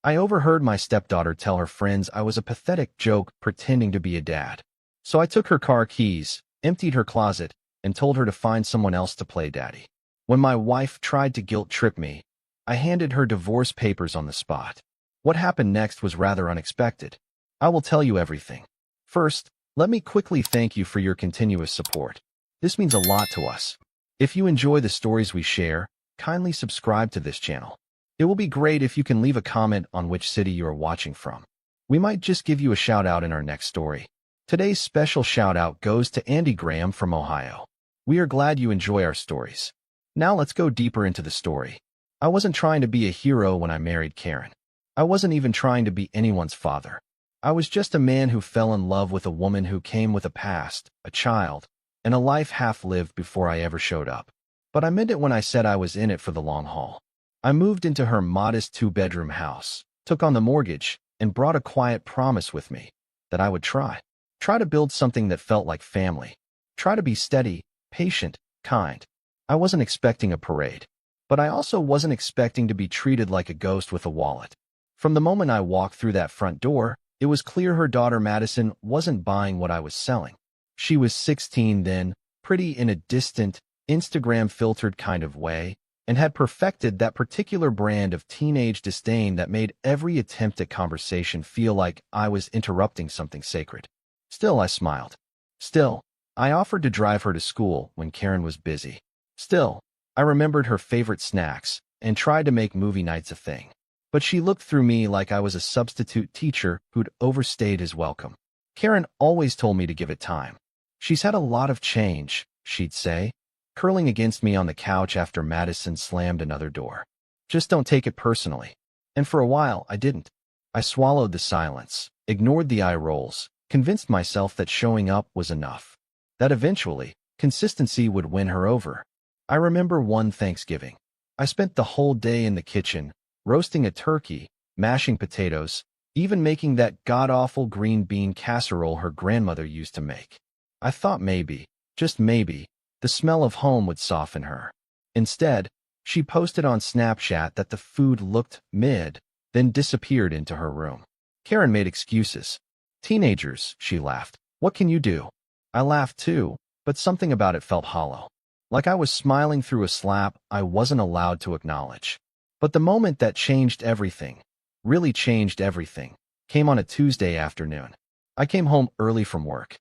I overheard my stepdaughter tell her friends I was a pathetic joke pretending to be a dad. So I took her car keys, emptied her closet, and told her to find someone else to play daddy. When my wife tried to guilt-trip me, I handed her divorce papers on the spot. What happened next was rather unexpected. I will tell you everything. First, let me quickly thank you for your continuous support. This means a lot to us. If you enjoy the stories we share, kindly subscribe to this channel. It will be great if you can leave a comment on which city you are watching from. We might just give you a shout out in our next story. Today's special shout out goes to Andy Graham from Ohio. We are glad you enjoy our stories. Now let's go deeper into the story. I wasn't trying to be a hero when I married Karen. I wasn't even trying to be anyone's father. I was just a man who fell in love with a woman who came with a past, a child, and a life half-lived before I ever showed up. But I meant it when I said I was in it for the long haul. I moved into her modest two-bedroom house, took on the mortgage, and brought a quiet promise with me that I would try to build something that felt like family. Try to be steady, patient, kind. I wasn't expecting a parade, but I also wasn't expecting to be treated like a ghost with a wallet. From the moment I walked through that front door, it was clear her daughter Madison wasn't buying what I was selling. She was 16 then, pretty in a distant, Instagram-filtered kind of way, and had perfected that particular brand of teenage disdain that made every attempt at conversation feel like I was interrupting something sacred. Still, I smiled. Still, I offered to drive her to school when Karen was busy. Still, I remembered her favorite snacks and tried to make movie nights a thing. But she looked through me like I was a substitute teacher who'd overstayed his welcome. Karen always told me to give it time. She's had a lot of change, she'd say, curling against me on the couch after Madison slammed another door. Just don't take it personally. And for a while, I didn't. I swallowed the silence, ignored the eye rolls, convinced myself that showing up was enough. That eventually, consistency would win her over. I remember one Thanksgiving. I spent the whole day in the kitchen, roasting a turkey, mashing potatoes, even making that god-awful green bean casserole her grandmother used to make. I thought maybe, just maybe, the smell of home would soften her. Instead, she posted on Snapchat that the food looked mid, then disappeared into her room. Karen made excuses. Teenagers, she laughed. What can you do? I laughed too, but something about it felt hollow. Like I was smiling through a slap I wasn't allowed to acknowledge. But the moment that changed everything, really changed everything, came on a Tuesday afternoon. I came home early from work.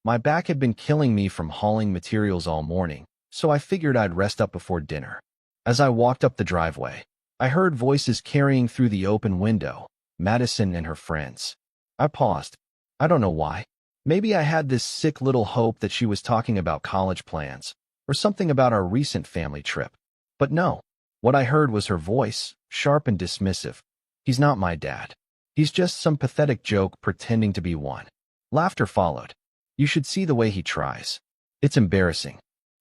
My back had been killing me from hauling materials all morning, so I figured I'd rest up before dinner. As I walked up the driveway, I heard voices carrying through the open window, Madison and her friends. I paused. I don't know why. Maybe I had this sick little hope that she was talking about college plans, or something about our recent family trip. But no. What I heard was her voice, sharp and dismissive. He's not my dad. He's just some pathetic joke pretending to be one. Laughter followed. You should see the way he tries. It's embarrassing.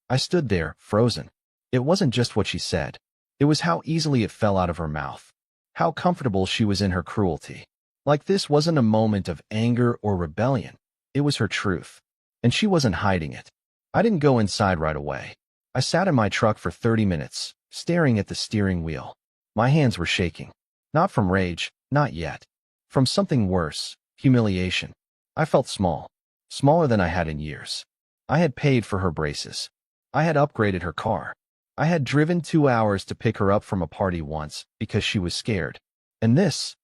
I stood there, frozen. It wasn't just what she said. It was how easily it fell out of her mouth. How comfortable she was in her cruelty. Like this wasn't a moment of anger or rebellion. It was her truth. And she wasn't hiding it. I didn't go inside right away. I sat in my truck for 30 minutes, staring at the steering wheel. My hands were shaking. Not from rage, not yet. From something worse, humiliation. I felt small. Smaller than I had in years. I had paid for her braces. I had upgraded her car. I had driven 2 hours to pick her up from a party once because she was scared. And this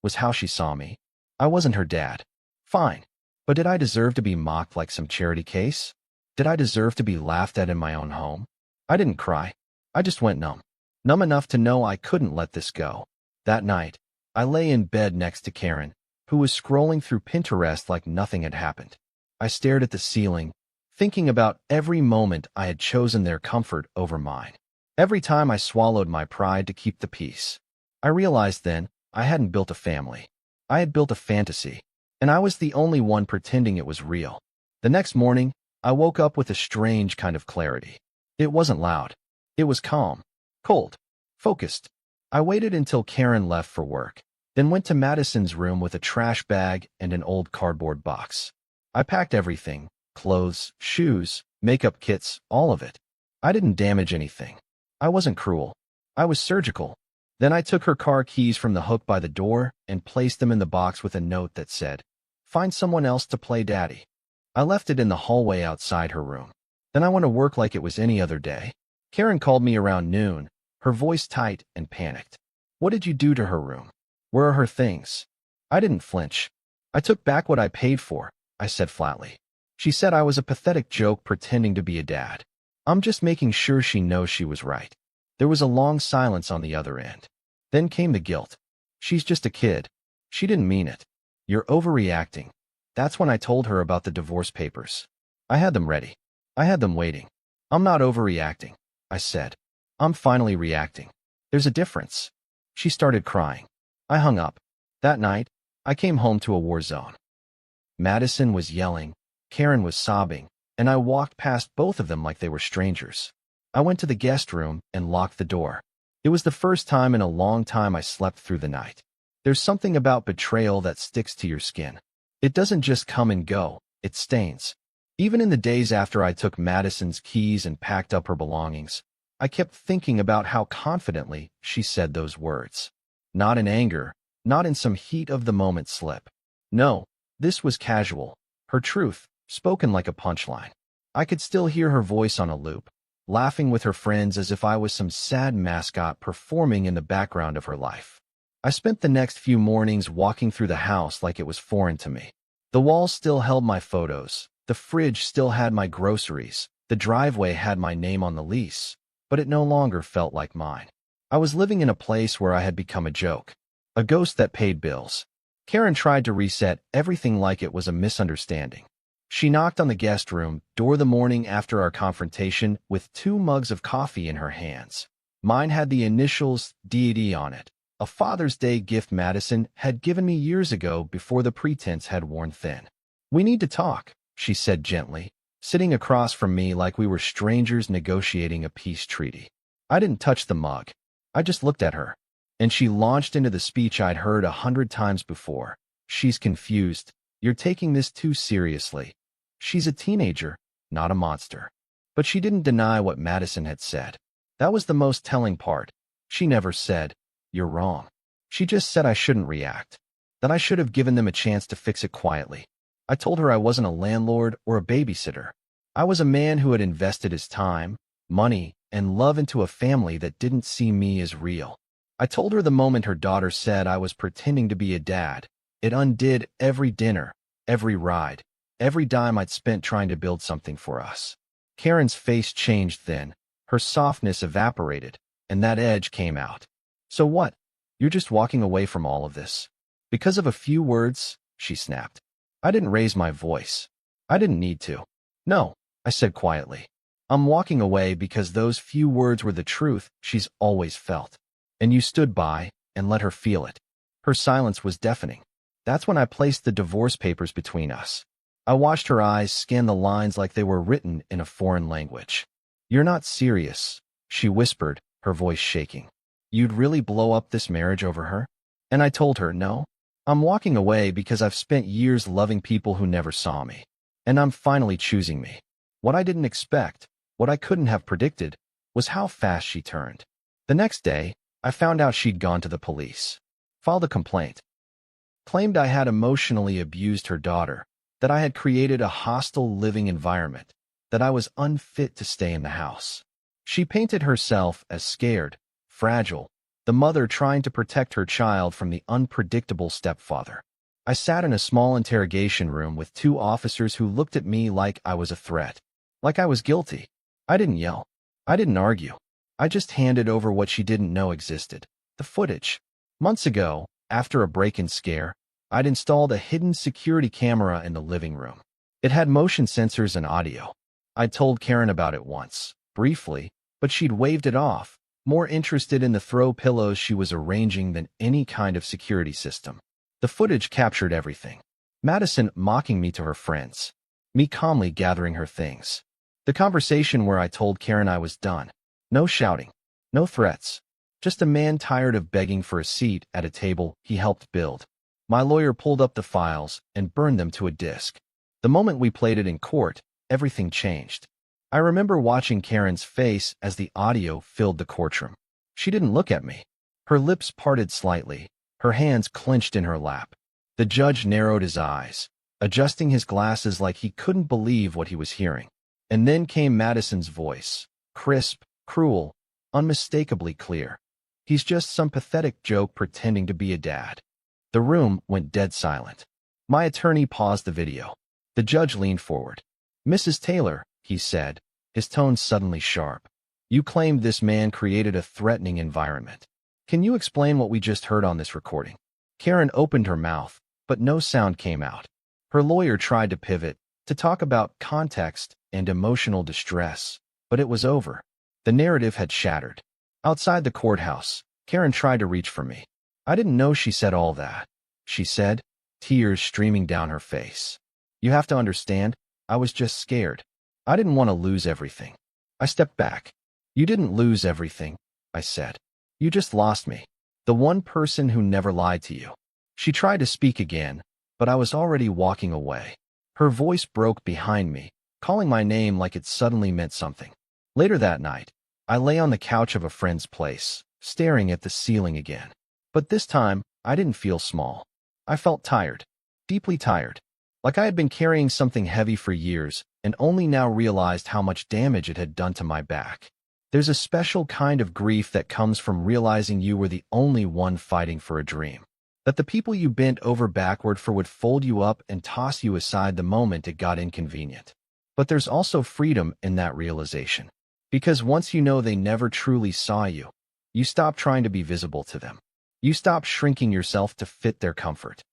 was how she saw me. I wasn't her dad. Fine. But did I deserve to be mocked like some charity case? Did I deserve to be laughed at in my own home? I didn't cry. I just went numb. Numb enough to know I couldn't let this go. That night, I lay in bed next to Karen, who was scrolling through Pinterest like nothing had happened. I stared at the ceiling, thinking about every moment I had chosen their comfort over mine. Every time I swallowed my pride to keep the peace. I realized then I hadn't built a family. I had built a fantasy, and I was the only one pretending it was real. The next morning, I woke up with a strange kind of clarity. It wasn't loud. It was calm, cold, focused. I waited until Karen left for work, then went to Madison's room with a trash bag and an old cardboard box. I packed everything, clothes, shoes, makeup kits, all of it. I didn't damage anything. I wasn't cruel. I was surgical. Then I took her car keys from the hook by the door and placed them in the box with a note that said, "Find someone else to play daddy." I left it in the hallway outside her room. Then I went to work like it was any other day. Karen called me around noon, her voice tight and panicked. "What did you do to her room? Where are her things?" I didn't flinch. "I took back what I paid for," I said flatly. She said I was a pathetic joke pretending to be a dad. I'm just making sure she knows she was right. There was a long silence on the other end. Then came the guilt. "She's just a kid. She didn't mean it. You're overreacting." That's when I told her about the divorce papers. I had them ready. I had them waiting. "I'm not overreacting," I said. "I'm finally reacting. There's a difference." She started crying. I hung up. That night, I came home to a war zone. Madison was yelling, Karen was sobbing, and I walked past both of them like they were strangers. I went to the guest room and locked the door. It was the first time in a long time I slept through the night. There's something about betrayal that sticks to your skin. It doesn't just come and go, it stains. Even in the days after I took Madison's keys and packed up her belongings, I kept thinking about how confidently she said those words. Not in anger, not in some heat of the moment slip. No, this was casual. Her truth, spoken like a punchline. I could still hear her voice on a loop, laughing with her friends as if I was some sad mascot performing in the background of her life. I spent the next few mornings walking through the house like it was foreign to me. The walls still held my photos, the fridge still had my groceries, the driveway had my name on the lease, but it no longer felt like mine. I was living in a place where I had become a joke, a ghost that paid bills. Karen tried to reset everything like it was a misunderstanding. She knocked on the guest room door the morning after our confrontation with 2 mugs of coffee in her hands. Mine had the initials DD on it, a Father's Day gift Madison had given me years ago before the pretense had worn thin. "We need to talk," she said gently, sitting across from me like we were strangers negotiating a peace treaty. I didn't touch the mug. I just looked at her. And she launched into the speech I'd heard 100 times before. "She's confused. You're taking this too seriously. She's a teenager, not a monster." But she didn't deny what Madison had said. That was the most telling part. She never said, "You're wrong." She just said I shouldn't react, that I should have given them a chance to fix it quietly. I told her I wasn't a landlord or a babysitter. I was a man who had invested his time, money, and love into a family that didn't see me as real. I told her the moment her daughter said I was pretending to be a dad, it undid every dinner, every ride, every dime I'd spent trying to build something for us. Karen's face changed then, her softness evaporated, and that edge came out. "So what? You're just walking away from all of this? Because of a few words?" she snapped. I didn't raise my voice. I didn't need to. "No," I said quietly. "I'm walking away because those few words were the truth she's always felt. And you stood by and let her feel it." Her silence was deafening. That's when I placed the divorce papers between us. I watched her eyes scan the lines like they were written in a foreign language. "You're not serious," she whispered, her voice shaking. "You'd really blow up this marriage over her?" And I told her, "No. I'm walking away because I've spent years loving people who never saw me. And I'm finally choosing me." What I didn't expect, what I couldn't have predicted, was how fast she turned. The next day, I found out she'd gone to the police, filed a complaint, claimed I had emotionally abused her daughter, that I had created a hostile living environment, that I was unfit to stay in the house. She painted herself as scared, fragile, the mother trying to protect her child from the unpredictable stepfather. I sat in a small interrogation room with 2 officers who looked at me like I was a threat, like I was guilty. I didn't yell. I didn't argue. I just handed over what she didn't know existed, the footage. Months ago, after a break-in scare, I'd installed a hidden security camera in the living room. It had motion sensors and audio. I'd told Karen about it once, briefly, but she'd waved it off, more interested in the throw pillows she was arranging than any kind of security system. The footage captured everything. Madison mocking me to her friends, me calmly gathering her things. The conversation where I told Karen I was done. No shouting, no threats, just a man tired of begging for a seat at a table he helped build. My lawyer pulled up the files and burned them to a disk. The moment we played it in court, everything changed. I remember watching Karen's face as the audio filled the courtroom. She didn't look at me. Her lips parted slightly, her hands clenched in her lap. The judge narrowed his eyes, adjusting his glasses like he couldn't believe what he was hearing. And then came Madison's voice, crisp, cruel, unmistakably clear. He's just some pathetic joke pretending to be a dad. The room went dead silent. My attorney paused the video. The judge leaned forward. "Mrs. Taylor," he said, his tone suddenly sharp, "you claimed this man created a threatening environment. Can you explain what we just heard on this recording?" Karen opened her mouth, but no sound came out. Her lawyer tried to pivot, to talk about context and emotional distress, but it was over. The narrative had shattered. Outside the courthouse, Karen tried to reach for me. "I didn't know she said all that," she said, tears streaming down her face. "You have to understand, I was just scared. I didn't want to lose everything." I stepped back. "You didn't lose everything," I said. "You just lost me. The one person who never lied to you." She tried to speak again, but I was already walking away. Her voice broke behind me, calling my name like it suddenly meant something. Later that night, I lay on the couch of a friend's place, staring at the ceiling again. But this time, I didn't feel small. I felt tired, deeply tired, like I had been carrying something heavy for years and only now realized how much damage it had done to my back. There's a special kind of grief that comes from realizing you were the only one fighting for a dream. That the people you bent over backward for would fold you up and toss you aside the moment it got inconvenient. But there's also freedom in that realization. Because once you know they never truly saw you, you stop trying to be visible to them. You stop shrinking yourself to fit their comfort.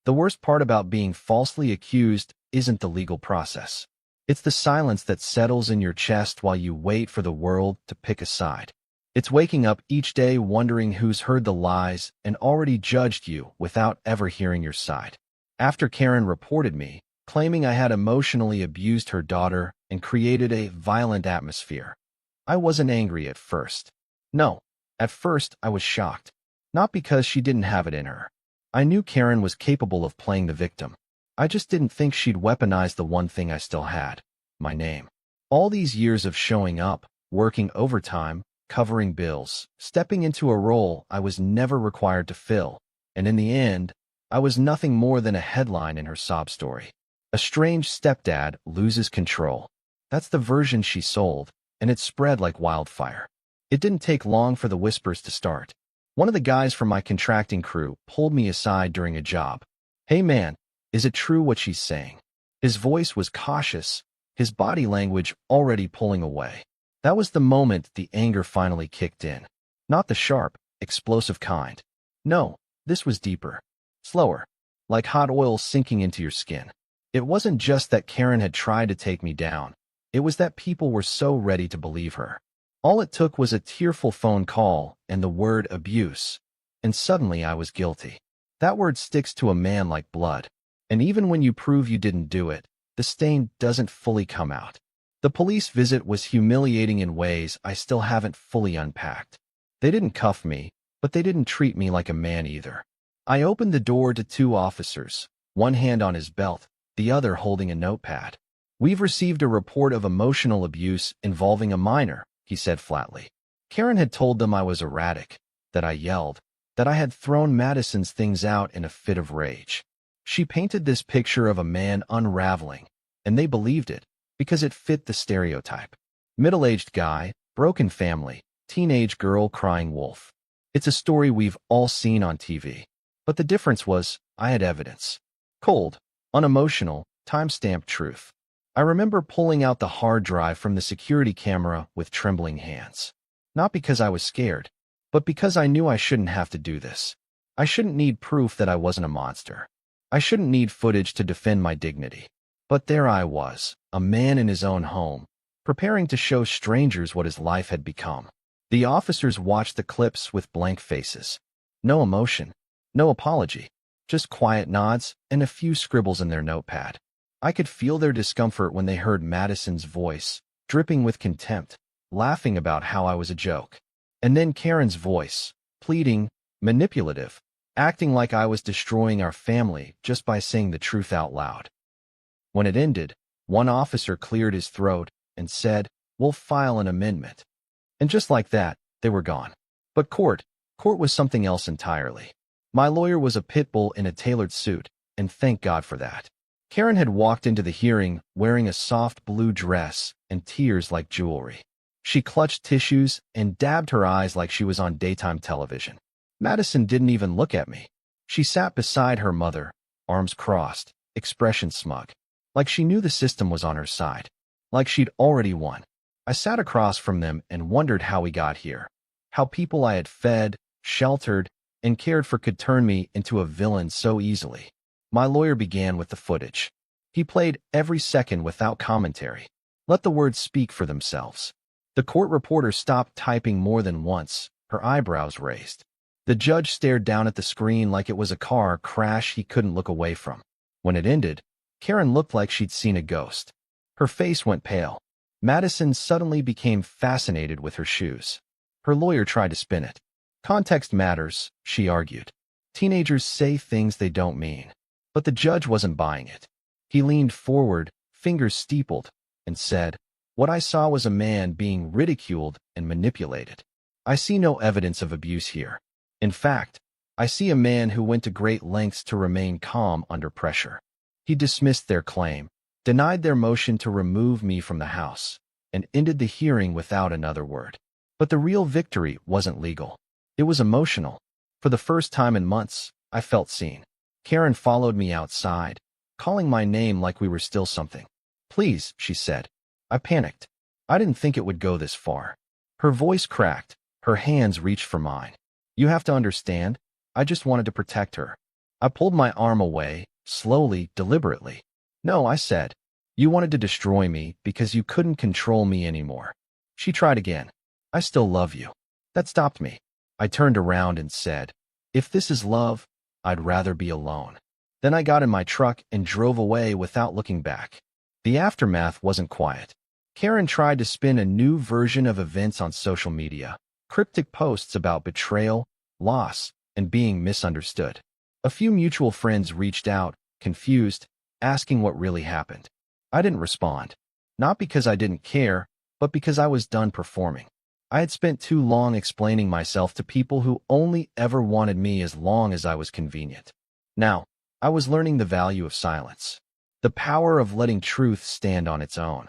The worst part about being falsely accused isn't the legal process. It's the silence that settles in your chest while you wait for the world to pick a side. It's waking up each day wondering who's heard the lies and already judged you without ever hearing your side. After Karen reported me, claiming I had emotionally abused her daughter and created a violent atmosphere, I wasn't angry at first. No, at first I was shocked. Not because she didn't have it in her. I knew Karen was capable of playing the victim. I just didn't think she'd weaponize the one thing I still had, my name. All these years of showing up, working overtime, covering bills, stepping into a role I was never required to fill, and in the end, I was nothing more than a headline in her sob story. A strange stepdad loses control. That's the version she sold, and it spread like wildfire. It didn't take long for the whispers to start. One of the guys from my contracting crew pulled me aside during a job. "Hey man, is it true what she's saying?" His voice was cautious, his body language already pulling away. That was the moment the anger finally kicked in. Not the sharp, explosive kind. No, this was deeper. Slower. Like hot oil sinking into your skin. It wasn't just that Karen had tried to take me down. It was that people were so ready to believe her. All it took was a tearful phone call and the word abuse. And suddenly I was guilty. That word sticks to a man like blood. And even when you prove you didn't do it, the stain doesn't fully come out. The police visit was humiliating in ways I still haven't fully unpacked. They didn't cuff me, but they didn't treat me like a man either. I opened the door to two officers, one hand on his belt, the other holding a notepad. "We've received a report of emotional abuse involving a minor," he said flatly. Karen had told them I was erratic, that I yelled, that I had thrown Madison's things out in a fit of rage. She painted this picture of a man unraveling, and they believed it, because it fit the stereotype. Middle-aged guy, broken family, teenage girl crying wolf. It's a story we've all seen on TV. But the difference was, I had evidence. Cold, unemotional, time-stamped truth. I remember pulling out the hard drive from the security camera with trembling hands. Not because I was scared, but because I knew I shouldn't have to do this. I shouldn't need proof that I wasn't a monster. I shouldn't need footage to defend my dignity. But there I was, a man in his own home, preparing to show strangers what his life had become. The officers watched the clips with blank faces. No emotion, no apology, just quiet nods and a few scribbles in their notepad. I could feel their discomfort when they heard Madison's voice, dripping with contempt, laughing about how I was a joke. And then Karen's voice, pleading, manipulative, acting like I was destroying our family just by saying the truth out loud. When it ended, one officer cleared his throat and said, "We'll file an amendment." And just like that, they were gone. But court Court was something else entirely. My lawyer was a pit bull in a tailored suit, and thank God for that. Karen had walked into the hearing wearing a soft blue dress and tears like jewelry. She clutched tissues and dabbed her eyes like she was on daytime television. Madison didn't even look at me. She sat beside her mother, arms crossed, expression smug. Like she knew the system was on her side. Like she'd already won. I sat across from them and wondered how we got here. How people I had fed, sheltered, and cared for could turn me into a villain so easily. My lawyer began with the footage. He played every second without commentary. Let the words speak for themselves. The court reporter stopped typing more than once, her eyebrows raised. The judge stared down at the screen like it was a car crash he couldn't look away from. When it ended, Karen looked like she'd seen a ghost. Her face went pale. Madison suddenly became fascinated with her shoes. Her lawyer tried to spin it. Context matters, she argued. Teenagers say things they don't mean. But the judge wasn't buying it. He leaned forward, fingers steepled, and said, "What I saw was a man being ridiculed and manipulated. I see no evidence of abuse here. In fact, I see a man who went to great lengths to remain calm under pressure." He dismissed their claim, denied their motion to remove me from the house, and ended the hearing without another word. But the real victory wasn't legal. It was emotional. For the first time in months, I felt seen. Karen followed me outside, calling my name like we were still something. "Please," she said. I panicked. I didn't think it would go this far. Her voice cracked. Her hands reached for mine. "You have to understand, I just wanted to protect her." I pulled my arm away, slowly, deliberately. "No," I said. "You wanted to destroy me because you couldn't control me anymore." She tried again. "I still love you." That stopped me. I turned around and said, "If this is love, I'd rather be alone." Then I got in my truck and drove away without looking back. The aftermath wasn't quiet. Karen tried to spin a new version of events on social media, cryptic posts about betrayal, loss, and being misunderstood. A few mutual friends reached out, confused, asking what really happened. I didn't respond. Not because I didn't care, but because I was done performing. I had spent too long explaining myself to people who only ever wanted me as long as I was convenient. Now, I was learning the value of silence. The power of letting truth stand on its own.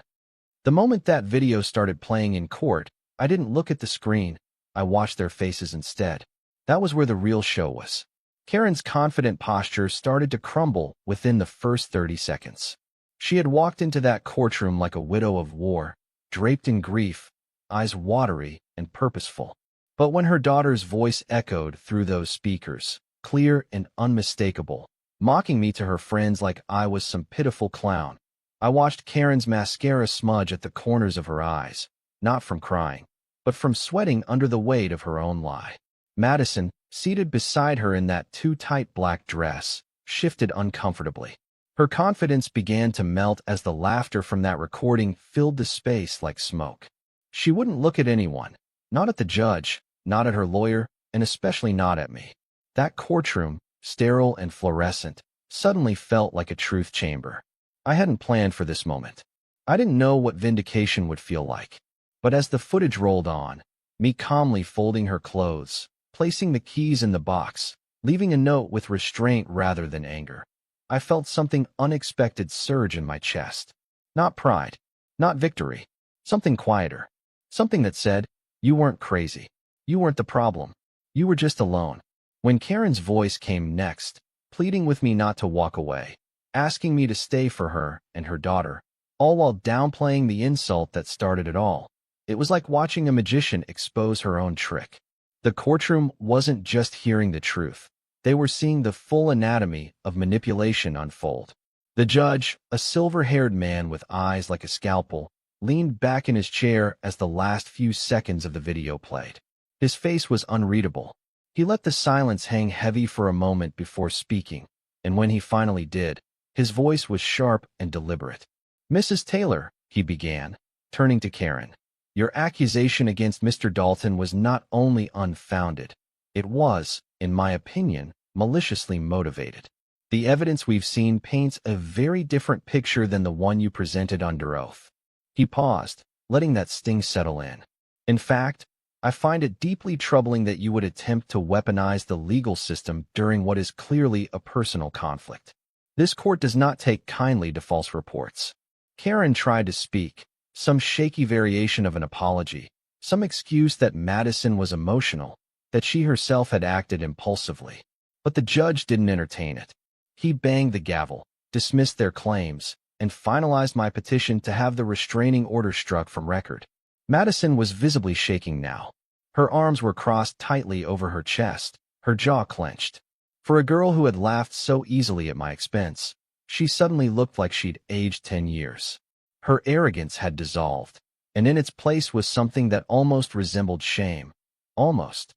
The moment that video started playing in court, I didn't look at the screen. I watched their faces instead. That was where the real show was. Karen's confident posture started to crumble within the first 30 seconds. She had walked into that courtroom like a widow of war, draped in grief, eyes watery and purposeful. But when her daughter's voice echoed through those speakers, clear and unmistakable, mocking me to her friends like I was some pitiful clown, I watched Karen's mascara smudge at the corners of her eyes, not from crying, but from sweating under the weight of her own lie. Madison, seated beside her in that too-tight black dress, shifted uncomfortably. Her confidence began to melt as the laughter from that recording filled the space like smoke. She wouldn't look at anyone, not at the judge, not at her lawyer, and especially not at me. That courtroom, sterile and fluorescent, suddenly felt like a truth chamber. I hadn't planned for this moment. I didn't know what vindication would feel like. But as the footage rolled on, me calmly folding her clothes, placing the keys in the box, leaving a note with restraint rather than anger, I felt something unexpected surge in my chest. Not pride, not victory, something quieter. Something that said, "You weren't crazy. You weren't the problem. You were just alone." When Karen's voice came next, pleading with me not to walk away, asking me to stay for her and her daughter, all while downplaying the insult that started it all, it was like watching a magician expose her own trick. The courtroom wasn't just hearing the truth. They were seeing the full anatomy of manipulation unfold. The judge, a silver-haired man with eyes like a scalpel, leaned back in his chair as the last few seconds of the video played. His face was unreadable. He let the silence hang heavy for a moment before speaking, and when he finally did, his voice was sharp and deliberate. "Mrs. Taylor," he began, turning to Karen, "your accusation against Mr. Dalton was not only unfounded, it was, in my opinion, maliciously motivated. The evidence we've seen paints a very different picture than the one you presented under oath." He paused, letting that sting settle in. "In fact, I find it deeply troubling that you would attempt to weaponize the legal system during what is clearly a personal conflict. This court does not take kindly to false reports. Karen tried to speak, some shaky variation of an apology, some excuse that Madison was emotional, that she herself had acted impulsively. But the judge didn't entertain it. He banged the gavel, dismissed their claims, and finalized my petition to have the restraining order struck from record. Madison was visibly shaking now. Her arms were crossed tightly over her chest, her jaw clenched. For a girl who had laughed so easily at my expense, she suddenly looked like she'd aged 10 years. Her arrogance had dissolved, and in its place was something that almost resembled shame. Almost.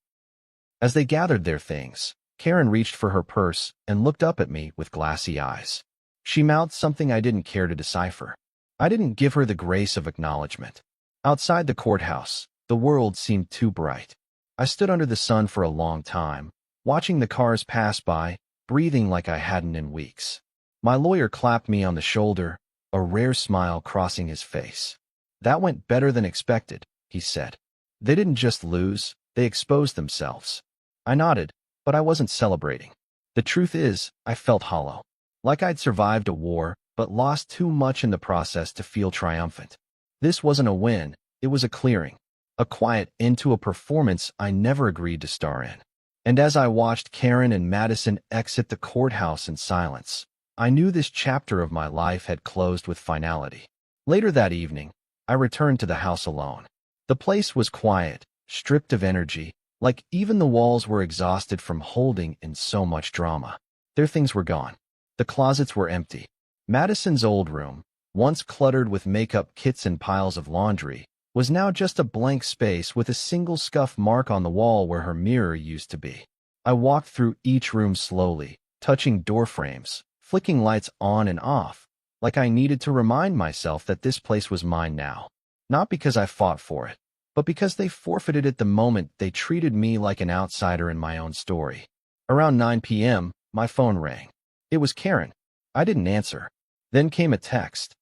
As they gathered their things, Karen reached for her purse and looked up at me with glassy eyes. She mouthed something I didn't care to decipher. I didn't give her the grace of acknowledgement. Outside the courthouse, the world seemed too bright. I stood under the sun for a long time, watching the cars pass by, breathing like I hadn't in weeks. My lawyer clapped me on the shoulder, a rare smile crossing his face. "That went better than expected," he said. "They didn't just lose, they exposed themselves." I nodded, but I wasn't celebrating. The truth is, I felt hollow. Like I'd survived a war, but lost too much in the process to feel triumphant. This wasn't a win, it was a clearing. A quiet end to a performance I never agreed to star in. And as I watched Karen and Madison exit the courthouse in silence, I knew this chapter of my life had closed with finality. Later that evening, I returned to the house alone. The place was quiet, stripped of energy, like even the walls were exhausted from holding in so much drama. Their things were gone. The closets were empty. Madison's old room, once cluttered with makeup kits and piles of laundry, was now just a blank space with a single scuff mark on the wall where her mirror used to be. I walked through each room slowly, touching door frames, flicking lights on and off, like I needed to remind myself that this place was mine now. Not because I fought for it, but because they forfeited it the moment they treated me like an outsider in my own story. Around 9 p.m., my phone rang. It was Karen. I didn't answer. Then came a text.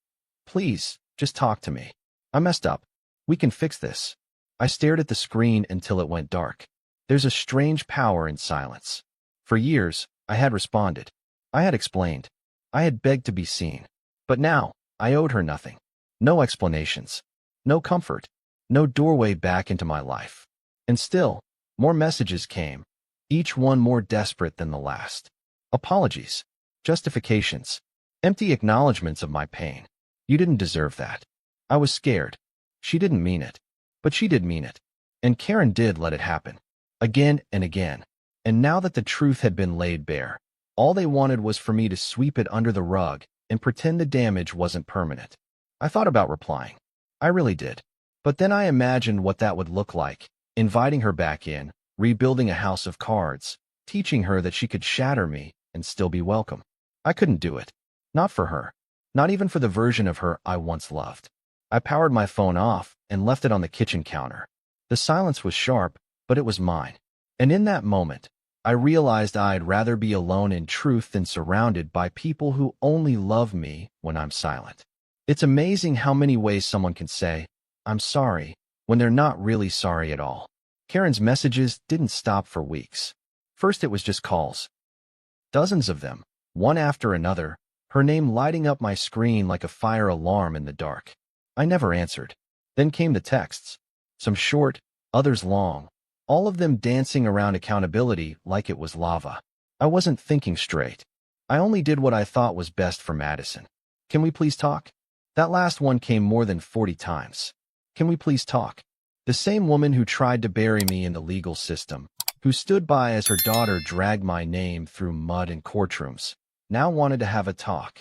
"Please, just talk to me. I messed up. We can fix this." I stared at the screen until it went dark. There's a strange power in silence. For years, I had responded. I had explained. I had begged to be seen. But now, I owed her nothing. No explanations. No comfort. No doorway back into my life. And still, more messages came, each one more desperate than the last. Apologies. Justifications. Empty acknowledgments of my pain. "You didn't deserve that." I was scared. She didn't mean it. But she did mean it. And Karen did let it happen. Again and again. And now that the truth had been laid bare, all they wanted was for me to sweep it under the rug and pretend the damage wasn't permanent. I thought about replying. I really did. But then I imagined what that would look like, inviting her back in, rebuilding a house of cards, teaching her that she could shatter me and still be welcome. I couldn't do it. Not for her. Not even for the version of her I once loved. I powered my phone off and left it on the kitchen counter. The silence was sharp, but it was mine. And in that moment, I realized I'd rather be alone in truth than surrounded by people who only love me when I'm silent. It's amazing how many ways someone can say, "I'm sorry," when they're not really sorry at all. Karen's messages didn't stop for weeks. First it was just calls. Dozens of them, one after another, her name lighting up my screen like a fire alarm in the dark. I never answered. Then came the texts. Some short, others long, all of them dancing around accountability like it was lava. I wasn't thinking straight. I only did what I thought was best for Madison. "Can we please talk?" That last one came more than 40 times. "Can we please talk?" The same woman who tried to bury me in the legal system, who stood by as her daughter dragged my name through mud and courtrooms, now wanted to have a talk.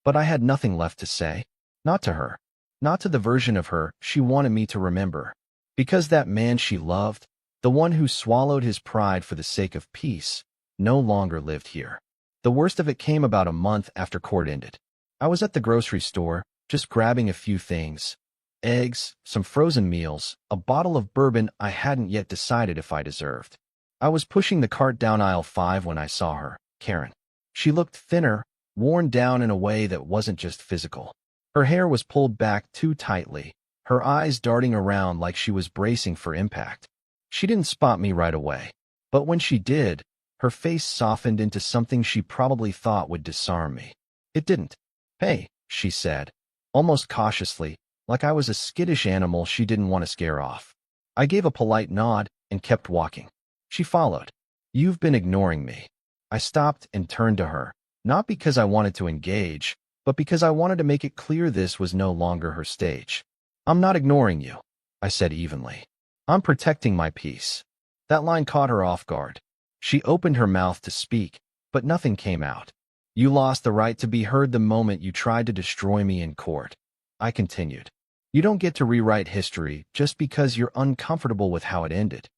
But I had nothing left to say. Not to her. Not to the version of her she wanted me to remember. Because that man she loved, the one who swallowed his pride for the sake of peace, no longer lived here. The worst of it came about a month after court ended. I was at the grocery store, just grabbing a few things. Eggs, some frozen meals, a bottle of bourbon I hadn't yet decided if I deserved. I was pushing the cart down aisle 5 when I saw her, Karen. She looked thinner, worn down in a way that wasn't just physical. Her hair was pulled back too tightly, her eyes darting around like she was bracing for impact. She didn't spot me right away, but when she did, her face softened into something she probably thought would disarm me. It didn't. "Hey," she said, almost cautiously, like I was a skittish animal she didn't want to scare off. I gave a polite nod and kept walking. She followed. "You've been ignoring me." I stopped and turned to her, not because I wanted to engage, but because I wanted to make it clear this was no longer her stage. "I'm not ignoring you," I said evenly. "I'm protecting my peace." That line caught her off guard. She opened her mouth to speak, but nothing came out. "You lost the right to be heard the moment you tried to destroy me in court," I continued. "You don't get to rewrite history just because you're uncomfortable with how it ended."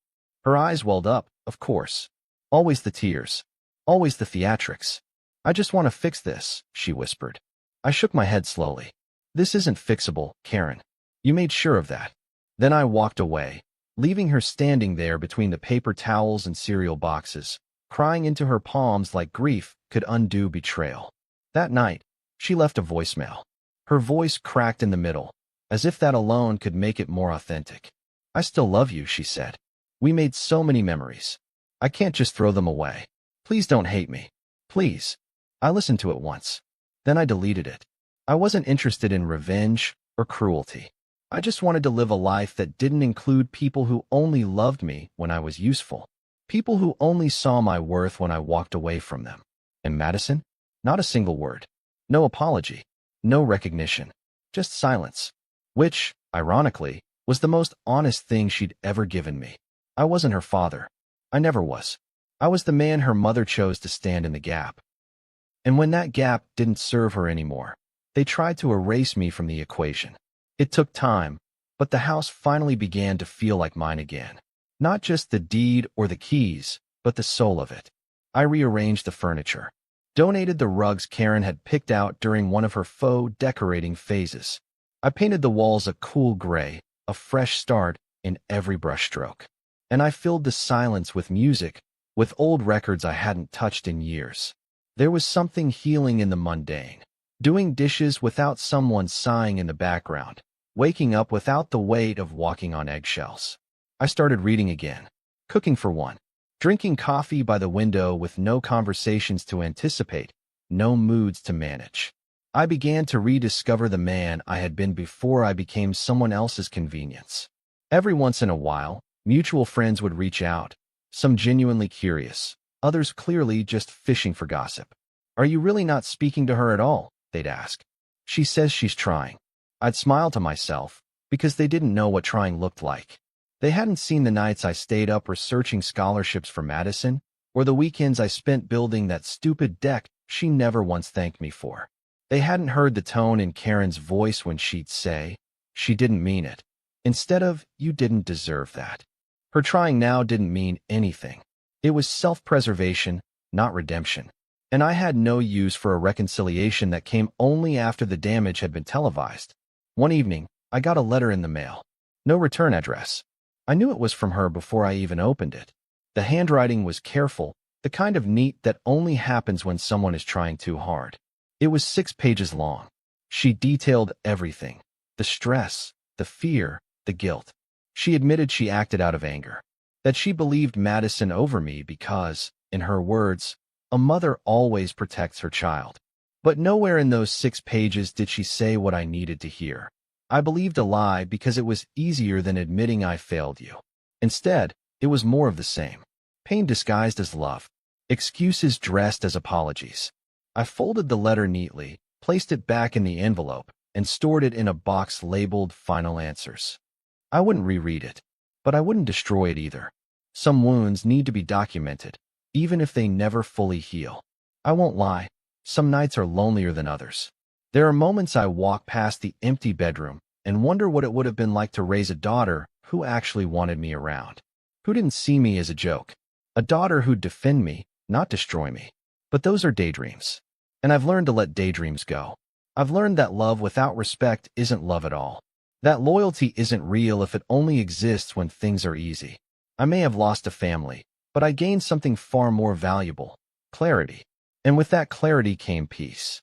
Her eyes welled up, of course. Always the tears. Always the theatrics. "I just want to fix this," she whispered. I shook my head slowly. "This isn't fixable, Karen. You made sure of that." Then I walked away, leaving her standing there between the paper towels and cereal boxes, crying into her palms like grief could undo betrayal. That night, she left a voicemail. Her voice cracked in the middle, as if that alone could make it more authentic. "I still love you," she said. "We made so many memories. I can't just throw them away. Please don't hate me. Please." I listened to it once. Then I deleted it. I wasn't interested in revenge or cruelty. I just wanted to live a life that didn't include people who only loved me when I was useful. People who only saw my worth when I walked away from them. And Madison? Not a single word. No apology. No recognition. Just silence. Which, ironically, was the most honest thing she'd ever given me. I wasn't her father. I never was. I was the man her mother chose to stand in the gap. And when that gap didn't serve her anymore, they tried to erase me from the equation. It took time, but the house finally began to feel like mine again. Not just the deed or the keys, but the soul of it. I rearranged the furniture, donated the rugs Karen had picked out during one of her faux decorating phases. I painted the walls a cool gray, a fresh start in every brushstroke. And I filled the silence with music, with old records I hadn't touched in years. There was something healing in the mundane. Doing dishes without someone sighing in the background. Waking up without the weight of walking on eggshells. I started reading again. Cooking for one. Drinking coffee by the window with no conversations to anticipate, no moods to manage. I began to rediscover the man I had been before I became someone else's convenience. Every once in a while, mutual friends would reach out, some genuinely curious, others clearly just fishing for gossip. "Are you really not speaking to her at all?" they'd ask. "She says she's trying." I'd smile to myself, because they didn't know what trying looked like. They hadn't seen the nights I stayed up researching scholarships for Madison, or the weekends I spent building that stupid deck she never once thanked me for. They hadn't heard the tone in Karen's voice when she'd say, "She didn't mean it," instead of, "You didn't deserve that." Her trying now didn't mean anything. It was self-preservation, not redemption. And I had no use for a reconciliation that came only after the damage had been televised. One evening, I got a letter in the mail. No return address. I knew it was from her before I even opened it. The handwriting was careful, the kind of neat that only happens when someone is trying too hard. It was 6 pages long. She detailed everything. The stress, the fear, the guilt. She admitted she acted out of anger. That she believed Madison over me because, in her words, a mother always protects her child. But nowhere in those 6 pages did she say what I needed to hear. I believed a lie because it was easier than admitting I failed you. Instead, it was more of the same. Pain disguised as love. Excuses dressed as apologies. I folded the letter neatly, placed it back in the envelope, and stored it in a box labeled Final Answers. I wouldn't reread it, but I wouldn't destroy it either. Some wounds need to be documented, even if they never fully heal. I won't lie. Some nights are lonelier than others. There are moments I walk past the empty bedroom and wonder what it would have been like to raise a daughter who actually wanted me around, who didn't see me as a joke, a daughter who'd defend me, not destroy me. But those are daydreams, and I've learned to let daydreams go. I've learned that love without respect isn't love at all. That loyalty isn't real if it only exists when things are easy. I may have lost a family, but I gained something far more valuable: clarity. And with that clarity came peace.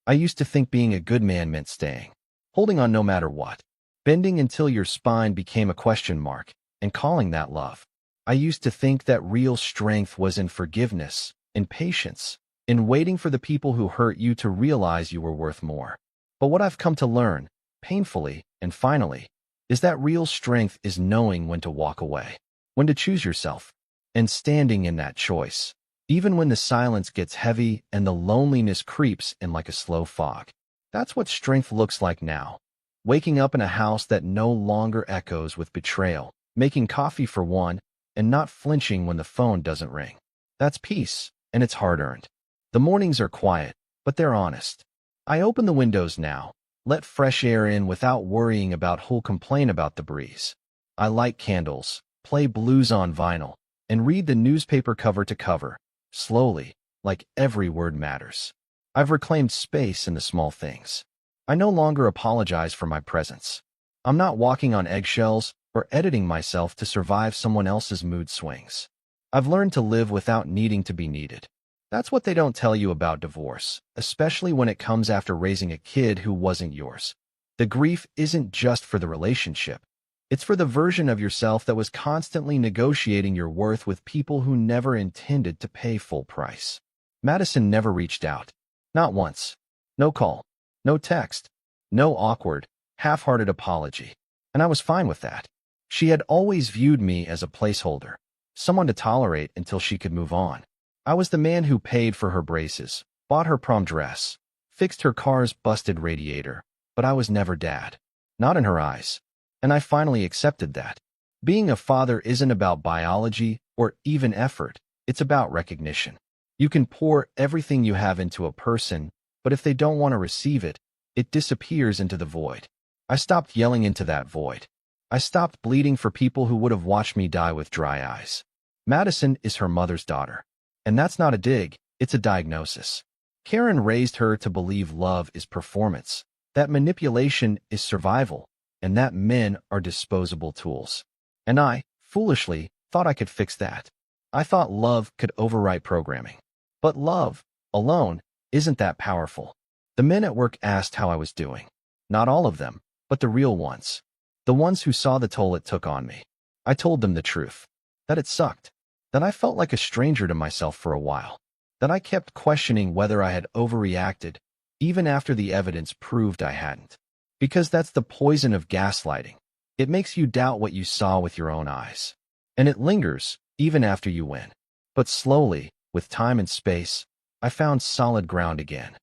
I used to think being a good man meant staying, holding on no matter what, bending until your spine became a question mark, and calling that love. I used to think that real strength was in forgiveness, in patience, in waiting for the people who hurt you to realize you were worth more. But what I've come to learn, painfully and finally, is that real strength is knowing when to walk away, when to choose yourself, and standing in that choice, even when the silence gets heavy and the loneliness creeps in like a slow fog. That's what strength looks like now. Waking up in a house that no longer echoes with betrayal, making coffee for one, and not flinching when the phone doesn't ring. That's peace, and it's hard-earned. The mornings are quiet, but they're honest. I open the windows now, let fresh air in without worrying about who'll complain about the breeze. I light candles, play blues on vinyl, and read the newspaper cover to cover, slowly, like every word matters. I've reclaimed space in the small things. I no longer apologize for my presence. I'm not walking on eggshells or editing myself to survive someone else's mood swings. I've learned to live without needing to be needed. That's what they don't tell you about divorce, especially when it comes after raising a kid who wasn't yours. The grief isn't just for the relationship. It's for the version of yourself that was constantly negotiating your worth with people who never intended to pay full price. Madison never reached out. Not once. No call. No text. No awkward, half-hearted apology. And I was fine with that. She had always viewed me as a placeholder, someone to tolerate until she could move on. I was the man who paid for her braces, bought her prom dress, fixed her car's busted radiator, but I was never dad. Not in her eyes. And I finally accepted that. Being a father isn't about biology or even effort. It's about recognition. You can pour everything you have into a person, but if they don't want to receive it, it disappears into the void. I stopped yelling into that void. I stopped bleeding for people who would have watched me die with dry eyes. Madison is her mother's daughter. And that's not a dig, it's a diagnosis. Karen raised her to believe love is performance, that manipulation is survival, and that men are disposable tools. And I, foolishly, thought I could fix that. I thought love could overwrite programming. But love, alone, isn't that powerful. The men at work asked how I was doing. Not all of them, but the real ones. The ones who saw the toll it took on me. I told them the truth. That it sucked. That I felt like a stranger to myself for a while. That I kept questioning whether I had overreacted, even after the evidence proved I hadn't. Because that's the poison of gaslighting. It makes you doubt what you saw with your own eyes. And it lingers, even after you win. But slowly, with time and space, I found solid ground again.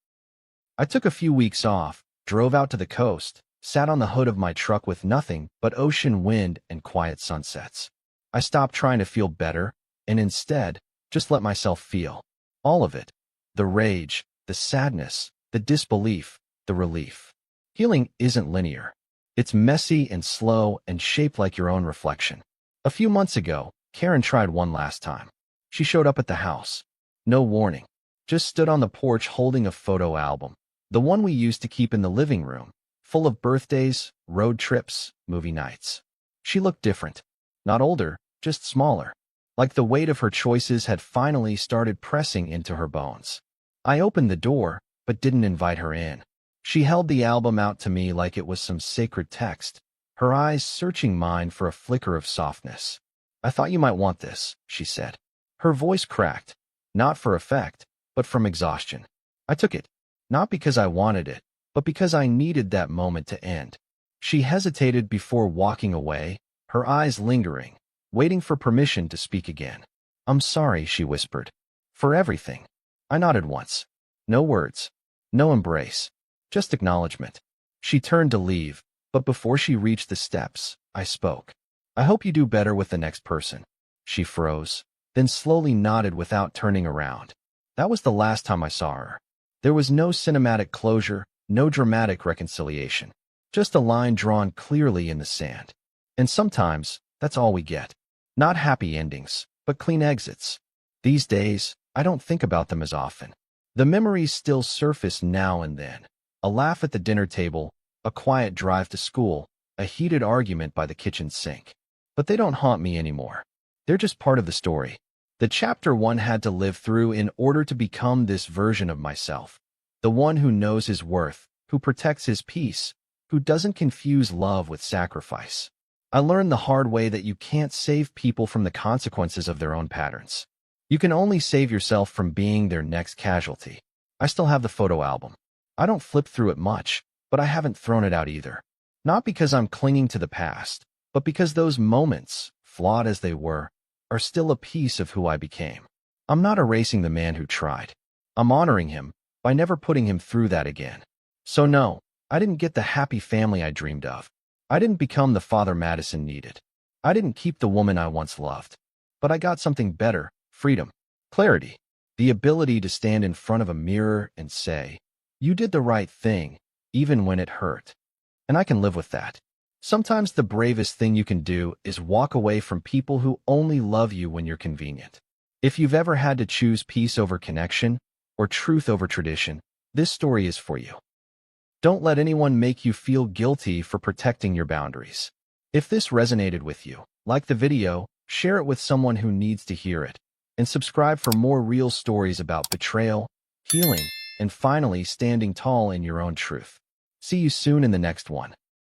I took a few weeks off, drove out to the coast, sat on the hood of my truck with nothing but ocean wind and quiet sunsets. I stopped trying to feel better, and instead, just let myself feel. All of it. The rage, the sadness, the disbelief, the relief. Healing isn't linear. It's messy and slow and shaped like your own reflection. A few months ago, Karen tried one last time. She showed up at the house. No warning. Just stood on the porch holding a photo album. The one we used to keep in the living room, full of birthdays, road trips, movie nights. She looked different. Not older, just smaller. Like the weight of her choices had finally started pressing into her bones. I opened the door, but didn't invite her in. She held the album out to me like it was some sacred text, her eyes searching mine for a flicker of softness. "I thought you might want this," she said. Her voice cracked, not for effect, but from exhaustion. I took it, not because I wanted it, but because I needed that moment to end. She hesitated before walking away, her eyes lingering, waiting for permission to speak again. "I'm sorry," she whispered. "For everything." I nodded once. No words. No embrace. Just acknowledgement. She turned to leave, but before she reached the steps, I spoke. "I hope you do better with the next person." She froze, then slowly nodded without turning around. That was the last time I saw her. There was no cinematic closure, no dramatic reconciliation. Just a line drawn clearly in the sand. And sometimes, that's all we get. Not happy endings, but clean exits. These days, I don't think about them as often. The memories still surface now and then. A laugh at the dinner table, a quiet drive to school, a heated argument by the kitchen sink. But they don't haunt me anymore. They're just part of the story. The chapter one had to live through in order to become this version of myself. The one who knows his worth, who protects his peace, who doesn't confuse love with sacrifice. I learned the hard way that you can't save people from the consequences of their own patterns. You can only save yourself from being their next casualty. I still have the photo album. I don't flip through it much, but I haven't thrown it out either. Not because I'm clinging to the past, but because those moments, flawed as they were, are still a piece of who I became. I'm not erasing the man who tried. I'm honoring him by never putting him through that again. So no, I didn't get the happy family I dreamed of. I didn't become the father Madison needed. I didn't keep the woman I once loved. But I got something better: freedom, clarity, the ability to stand in front of a mirror and say, "You did the right thing, even when it hurt." And I can live with that. Sometimes the bravest thing you can do is walk away from people who only love you when you're convenient. If you've ever had to choose peace over connection or truth over tradition, this story is for you. Don't let anyone make you feel guilty for protecting your boundaries. If this resonated with you, like the video, share it with someone who needs to hear it, and subscribe for more real stories about betrayal, healing, and finally standing tall in your own truth. See you soon in the next one.